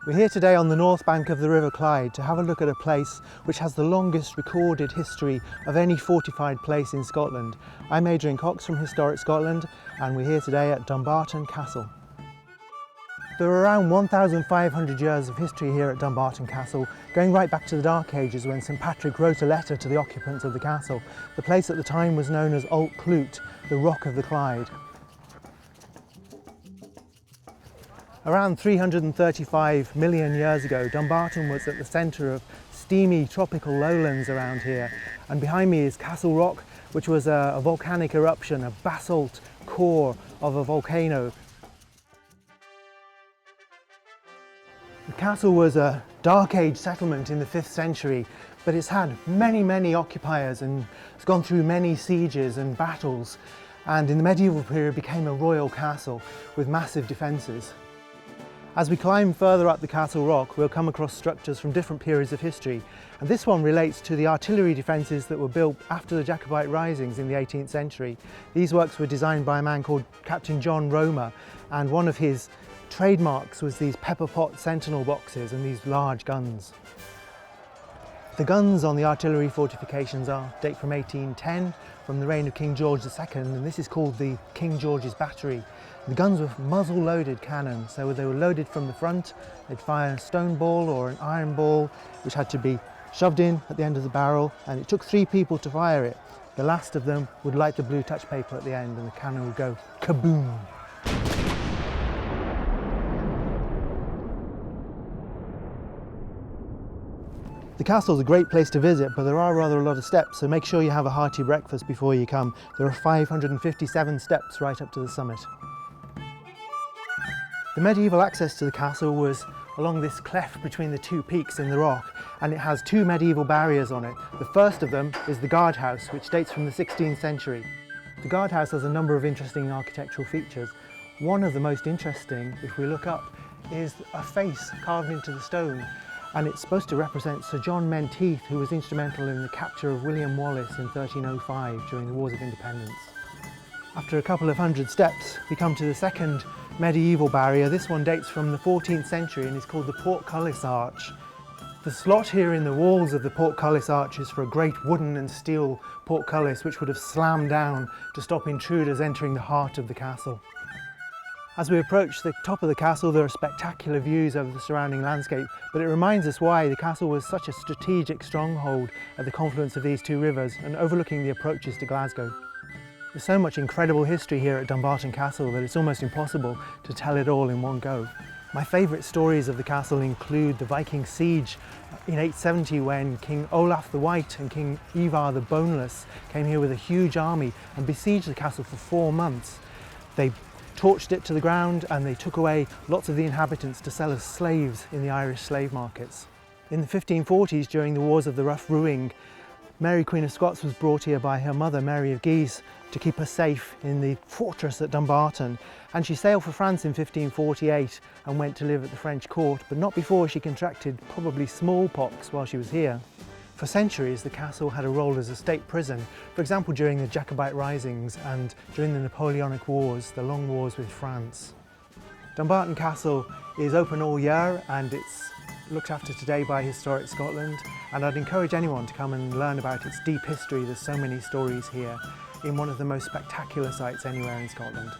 We're here today on the north bank of the River Clyde to have a look at a place which has the longest recorded history of any fortified place in Scotland. I'm Adrian Cox from Historic Scotland and we're here today at Dumbarton Castle. There are around 1,500 years of history here at Dumbarton Castle, going right back to the Dark Ages when St Patrick wrote a letter to the occupants of the castle. The place at the time was known as Old Clwyd, the Rock of the Clyde. Around 335 million years ago, Dumbarton was at the centre of steamy tropical lowlands around here. And behind me is Castle Rock, which was a volcanic eruption, a basalt core of a volcano. The castle was a Dark Age settlement in the 5th century, but it's had many occupiers and it's gone through many sieges and battles. And in the medieval period became a royal castle with massive defences. As we climb further up the Castle Rock, we'll come across structures from different periods of history, and this one relates to the artillery defences that were built after the Jacobite risings in the 18th century. These works were designed by a man called Captain John Romer, and one of his trademarks was these pepper pot sentinel boxes and these large guns. The guns on the artillery fortifications date from 1810, from the reign of King George II, and this is called the King George's Battery. The guns were muzzle-loaded cannons, so they were loaded from the front. They'd fire a stone ball or an iron ball, which had to be shoved in at the end of the barrel, and it took 3 people to fire it. The last of them would light the blue touch paper at the end, and the cannon would go kaboom. The castle is a great place to visit, but there are rather a lot of steps, so make sure you have a hearty breakfast before you come. There are 557 steps right up to the summit. The medieval access to the castle was along this cleft between the 2 peaks in the rock, and it has 2 medieval barriers on it. The first of them is the guardhouse, which dates from the 16th century. The guardhouse has a number of interesting architectural features. One of the most interesting, if we look up, is a face carved into the stone, and it's supposed to represent Sir John Menteith, who was instrumental in the capture of William Wallace in 1305 during the Wars of Independence. After a couple of hundred steps, we come to the second medieval barrier. This one dates from the 14th century and is called the Cullis Arch. The slot here in the walls of the Cullis Arch is for a great wooden and steel portcullis which would have slammed down to stop intruders entering the heart of the castle. As we approach the top of the castle, there are spectacular views over the surrounding landscape, but it reminds us why the castle was such a strategic stronghold at the confluence of these 2 rivers and overlooking the approaches to Glasgow. There's so much incredible history here at Dumbarton Castle that it's almost impossible to tell it all in one go. My favourite stories of the castle include the Viking siege in 870 when King Olaf the White and King Ivar the Boneless came here with a huge army and besieged the castle for 4 months. They torched it to the ground and they took away lots of the inhabitants to sell as slaves in the Irish slave markets. In the 1540s, during the Wars of the Rough Rooing, Mary Queen of Scots was brought here by her mother, Mary of Guise, to keep her safe in the fortress at Dumbarton, and she sailed for France in 1548 and went to live at the French court, but not before she contracted probably smallpox while she was here. For centuries, the castle had a role as a state prison, for example during the Jacobite risings and during the Napoleonic Wars, the long wars with France. Dumbarton Castle is open all year and it's looked after today by Historic Scotland, and I'd encourage anyone to come and learn about its deep history. There's so many stories here in one of the most spectacular sites anywhere in Scotland.